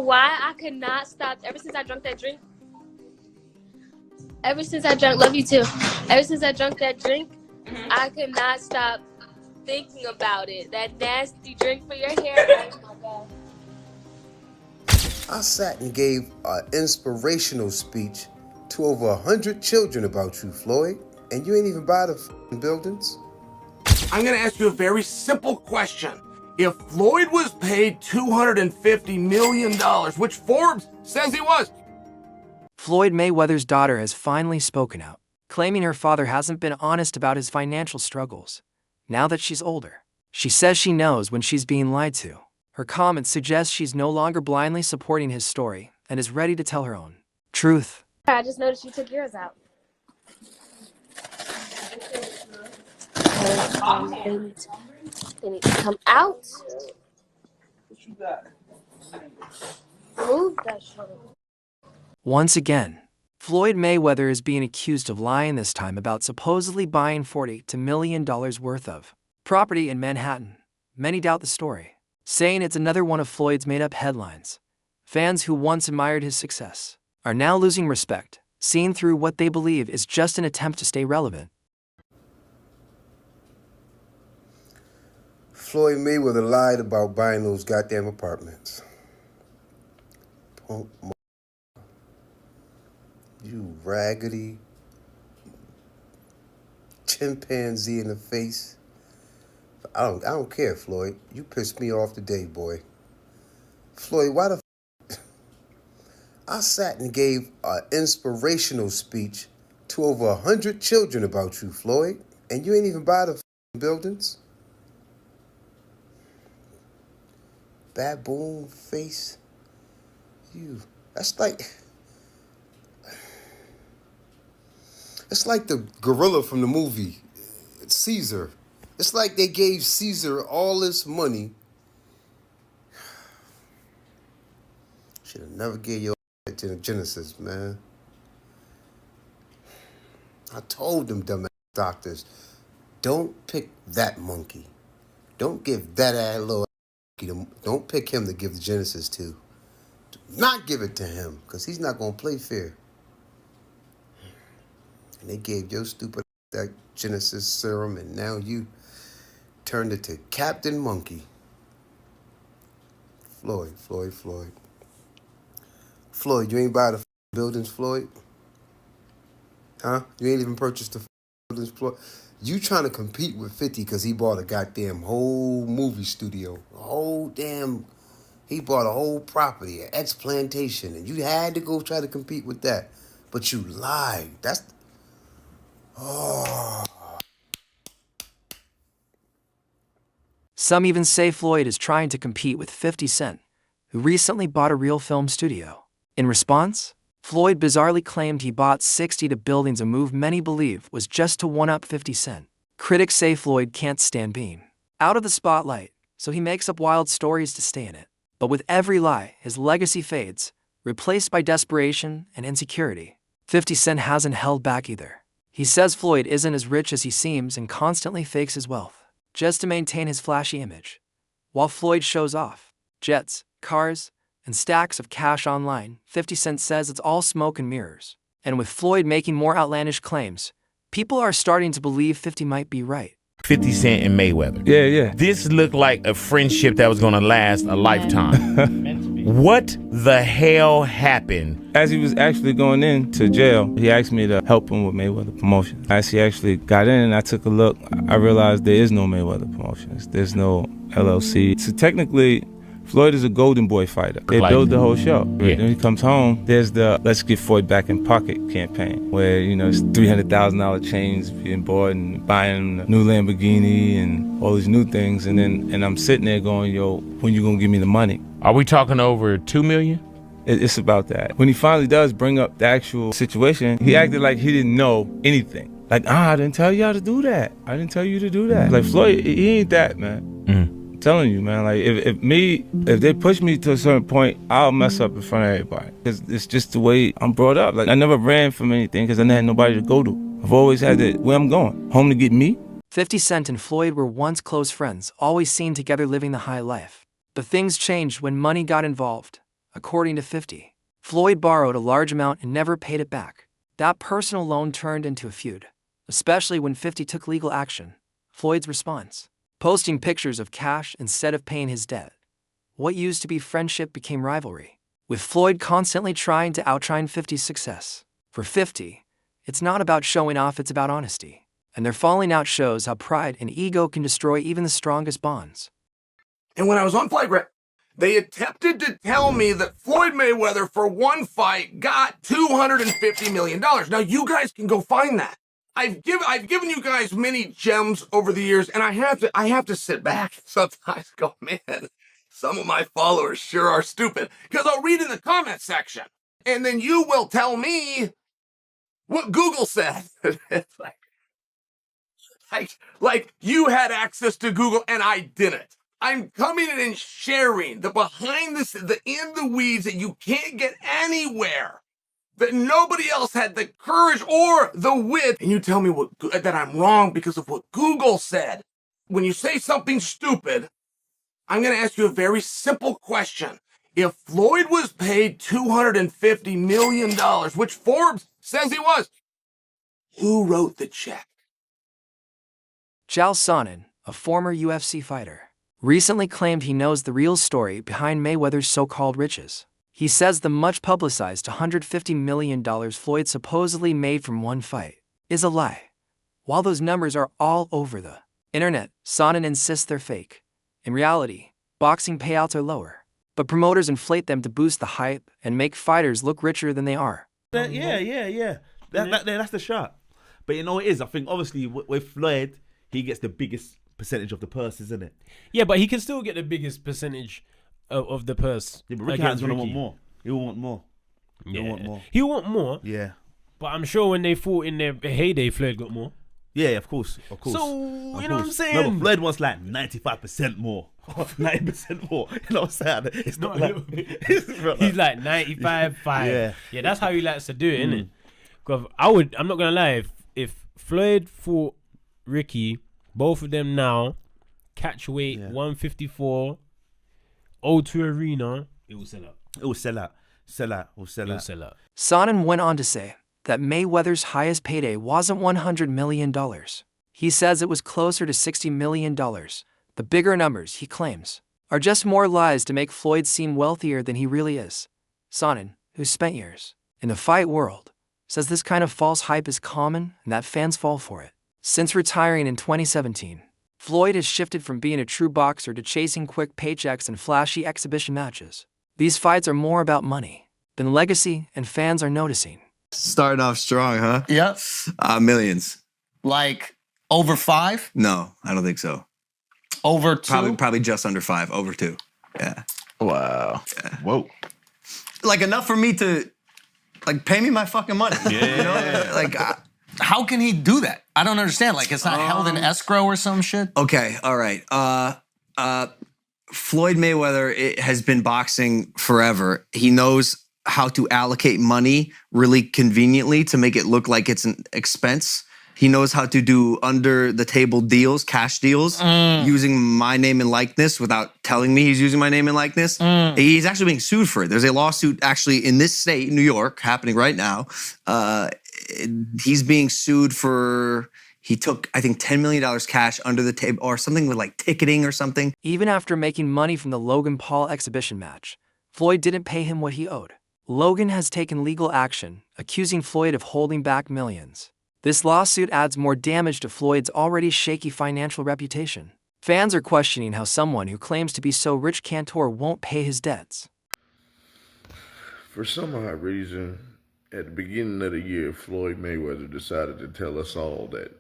why I could not stop ever since I drank that drink? Ever since I drank, love you too. Ever since I drank that drink, I could not stop thinking about it. That nasty drink for your hair. Oh my God. I sat and gave an inspirational speech to over 100 children about you, Floyd, and you ain't even buy the buildings. I'm gonna ask you a very simple question. If Floyd was paid $250 million, which Forbes says he was, Floyd Mayweather's daughter has finally spoken out, claiming her father hasn't been honest about his financial struggles. Now that she's older, she says she knows when she's being lied to. Her comments suggest she's no longer blindly supporting his story and is ready to tell her own truth. I just noticed you took yours out. They need to come out. Move that shit. Once again, Floyd Mayweather is being accused of lying, this time about supposedly buying $40 million worth of property in Manhattan. Many doubt the story, saying it's another one of Floyd's made-up headlines. Fans who once admired his success are now losing respect, seeing through what they believe is just an attempt to stay relevant. Floyd Mayweather lied about buying those goddamn apartments. Punk. You raggedy chimpanzee in the face. I don't care, Floyd. You pissed me off today, boy. Floyd, why the I sat and gave an inspirational speech to over 100 children about you, Floyd, and you ain't even buy the buildings? Baboon face. You. That's like... It's like the gorilla from the movie, Caesar. It's like they gave Caesar all this money. Should have never gave your to the Genesis, man. I told them dumb doctors, don't pick that monkey. Don't give that little monkey. Don't pick him to give the Genesis to. Do not give it to him, because he's not going to play fair. And they gave your stupid that Genesis serum, and now you turned it to Captain Monkey. Floyd. Floyd, you ain't buy the buildings, Floyd? Huh? You ain't even purchased the buildings, Floyd? You trying to compete with 50 because he bought a goddamn whole movie studio. He bought a whole property, an ex-plantation, and you had to go try to compete with that. But you lied. Some even say Floyd is trying to compete with 50 Cent, who recently bought a real film studio. In response, Floyd bizarrely claimed he bought 60 buildings, a move many believe was just to one-up 50 Cent. Critics say Floyd can't stand being out of the spotlight, so he makes up wild stories to stay in it. But with every lie, his legacy fades, replaced by desperation and insecurity. 50 Cent hasn't held back either. He says Floyd isn't as rich as he seems and constantly fakes his wealth, just to maintain his flashy image. While Floyd shows off jets, cars, and stacks of cash online, 50 Cent says it's all smoke and mirrors. And with Floyd making more outlandish claims, people are starting to believe 50 might be right. 50 Cent and Mayweather. Yeah. This looked like a friendship that was going to last a lifetime. What the hell happened? As he was actually going into jail, he asked me to help him with Mayweather Promotions. As he actually got in and I took a look, I realized there is no Mayweather Promotions. There's no LLC. So technically, Floyd is a golden boy fighter. They build the whole show. Yeah. When he comes home, there's the Let's Get Floyd Back in Pocket campaign, where, it's $300,000 chains being bought and buying a new Lamborghini and all these new things. And I'm sitting there going, yo, when you gonna give me the money? Are we talking over $2 million? It's about that. When he finally does bring up the actual situation, he acted like he didn't know anything. Like, I didn't tell y'all to do that. I didn't tell you to do that. Like, Floyd, he ain't that, man. I'm telling you, man, like, if they push me to a certain point, I'll mess up in front of everybody. It's just the way I'm brought up. Like, I never ran from anything because I never had nobody to go to. I've always had where I'm going, home to get me. 50 Cent and Floyd were once close friends, always seen together living the high life. But things changed when money got involved. according to 50. Floyd borrowed a large amount and never paid it back. That personal loan turned into a feud, especially when 50 took legal action. Floyd's response: posting pictures of cash instead of paying his debt. What used to be friendship became rivalry, with Floyd constantly trying to outshine 50's success. For 50, it's not about showing off, it's about honesty. And their falling out shows how pride and ego can destroy even the strongest bonds. And when I was on Flight Rep, they attempted to tell me that Floyd Mayweather for one fight got $250 million. Now you guys can go find that. I've given you guys many gems over the years, and I have to sit back and sometimes go, man, some of my followers sure are stupid. Because I'll read in the comment section, and then you will tell me what Google said. It's like you had access to Google and I didn't. I'm coming in and sharing the behind the in the weeds that you can't get anywhere, that nobody else had the courage or the wit. And you tell me that I'm wrong because of what Google said. When you say something stupid, I'm going to ask you a very simple question. If Floyd was paid $250 million, which Forbes says he was, who wrote the check? Chael Sonnen, a former UFC fighter, recently claimed he knows the real story behind Mayweather's so-called riches. He says the much-publicized $150 million Floyd supposedly made from one fight is a lie. While those numbers are all over the internet, Sonnen insists they're fake. In reality, boxing payouts are lower, but promoters inflate them to boost the hype and make fighters look richer than they are. Yeah. That's the shot. But you know what it is? I think obviously with Floyd, he gets the biggest percentage of the purse, isn't it? Yeah, but he can still get the biggest percentage of the purse. Yeah, but Ricky Hatton's going to want more. He'll want more. He'll want more. Yeah. But I'm sure when they fought in their heyday, Floyd got more. Yeah, of course. So, you know what I'm saying? No, but Floyd wants like 95% more. 90% more. You know what I'm saying? It's not like... He's like 95.5. Yeah, that's how he likes to do it, innit? Because I'm not going to lie, if Floyd fought Ricky, both of them now, catch weight, 154, O2 Arena, it will sell out. It will sell out. Sonnen went on to say that Mayweather's highest payday wasn't $100 million. He says it was closer to $60 million. The bigger numbers, he claims, are just more lies to make Floyd seem wealthier than he really is. Sonnen, who spent years in the fight world, says this kind of false hype is common and that fans fall for it. Since retiring in 2017, Floyd has shifted from being a true boxer to chasing quick paychecks and flashy exhibition matches. These fights are more about money than legacy, and fans are noticing. Starting off strong, huh? Yep. Millions. Like over 5? No, I don't think so. Over 2? Probably just under 5. Over 2. Yeah. Wow. Yeah. Whoa. Like enough for me to, like, pay me my fucking money. Yeah. You know? Like, how can he do that? I don't understand. Like, it's not held in escrow or some shit? Okay, all right. Floyd Mayweather has been boxing forever. He knows how to allocate money really conveniently to make it look like it's an expense. He knows how to do under-the-table deals, cash deals, using my name and likeness without telling me he's using my name and likeness. He's actually being sued for it. There's a lawsuit actually in this state, New York, happening right now. He's being sued for... He took, I think, $10 million cash under the table or something with like ticketing or something. Even after making money from the Logan Paul exhibition match, Floyd didn't pay him what he owed. Logan has taken legal action, accusing Floyd of holding back millions. This lawsuit adds more damage to Floyd's already shaky financial reputation. Fans are questioning how someone who claims to be so rich cantor won't pay his debts. For some odd reason, at the beginning of the year, Floyd Mayweather decided to tell us all that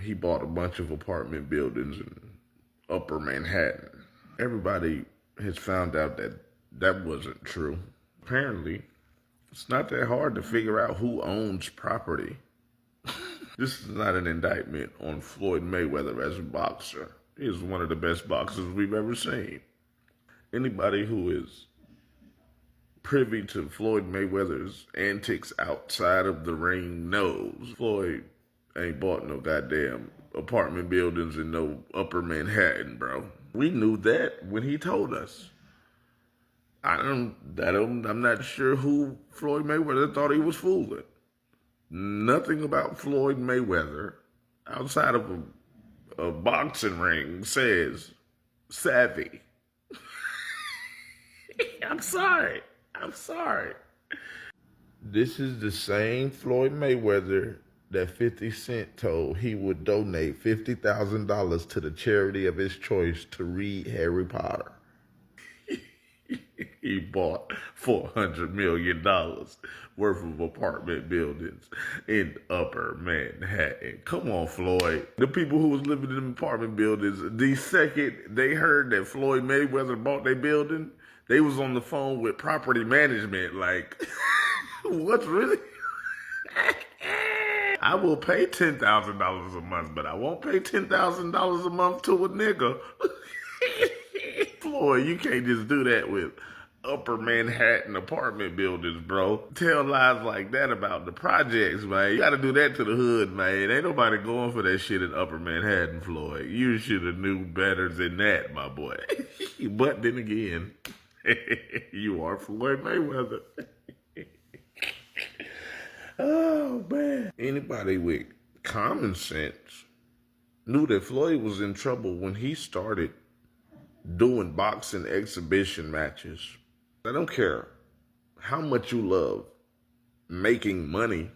he bought a bunch of apartment buildings in Upper Manhattan. Everybody has found out that that wasn't true. Apparently, it's not that hard to figure out who owns property. This is not an indictment on Floyd Mayweather as a boxer. He is one of the best boxers we've ever seen. Anybody who is privy to Floyd Mayweather's antics outside of the ring knows Floyd ain't bought no goddamn apartment buildings in no Upper Manhattan, bro. We knew that when he told us. I'm not sure who Floyd Mayweather thought he was fooling. Nothing about Floyd Mayweather outside of a boxing ring says savvy. I'm sorry. This is the same Floyd Mayweather that 50 Cent told he would donate $50,000 to the charity of his choice to read Harry Potter. He bought $400 million worth of apartment buildings in Upper Manhattan. Come on, Floyd. The people who was living in apartment buildings, the second they heard that Floyd Mayweather bought their building, they was on the phone with property management like, what's really? I will pay $10,000 a month, but I won't pay $10,000 a month to a nigga. Floyd, you can't just do that with Upper Manhattan apartment buildings, bro. Tell lies like that about the projects, man. You gotta do that to the hood, man. Ain't nobody going for that shit in Upper Manhattan, Floyd. You should have knew better than that, my boy. But then again, you are Floyd Mayweather. Oh, man. Anybody with common sense knew that Floyd was in trouble when he started doing boxing exhibition matches. I don't care how much you love making money.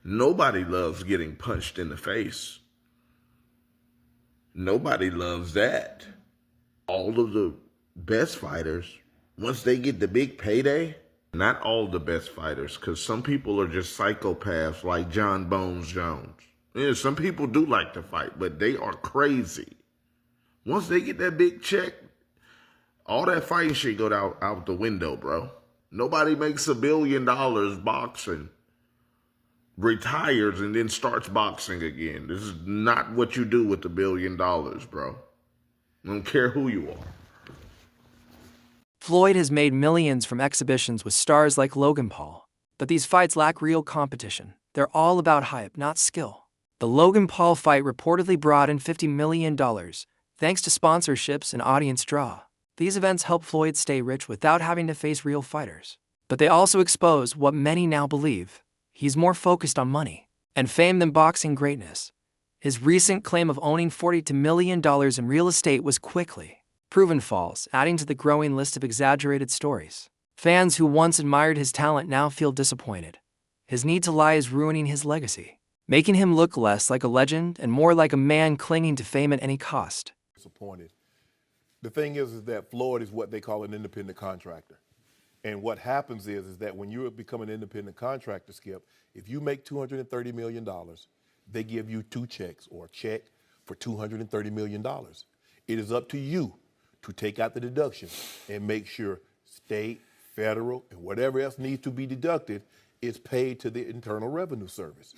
Nobody loves getting punched in the face. Nobody loves that. All of the best fighters, once they get the big payday, not all the best fighters, because some people are just psychopaths like John Bones Jones. Yeah, some people do like to fight, but they are crazy. Once they get that big check, all that fighting shit go out the window, bro. Nobody makes $1 billion boxing, retires, and then starts boxing again. This is not what you do with $1 billion, bro. I don't care who you are. Floyd has made millions from exhibitions with stars like Logan Paul. But these fights lack real competition. They're all about hype, not skill. The Logan Paul fight reportedly brought in $50 million, thanks to sponsorships and audience draw. These events help Floyd stay rich without having to face real fighters. But they also expose what many now believe. He's more focused on money and fame than boxing greatness. His recent claim of owning $42 million in real estate was quickly proven false, adding to the growing list of exaggerated stories. Fans who once admired his talent now feel disappointed. His need to lie is ruining his legacy, making him look less like a legend and more like a man clinging to fame at any cost. Disappointed. The thing is that Floyd is what they call an independent contractor. And what happens is that when you become an independent contractor, Skip, if you make $230 million, they give you 2 checks or a check for $230 million. It is up to you to take out the deduction and make sure state, federal, and whatever else needs to be deducted is paid to the Internal Revenue Service.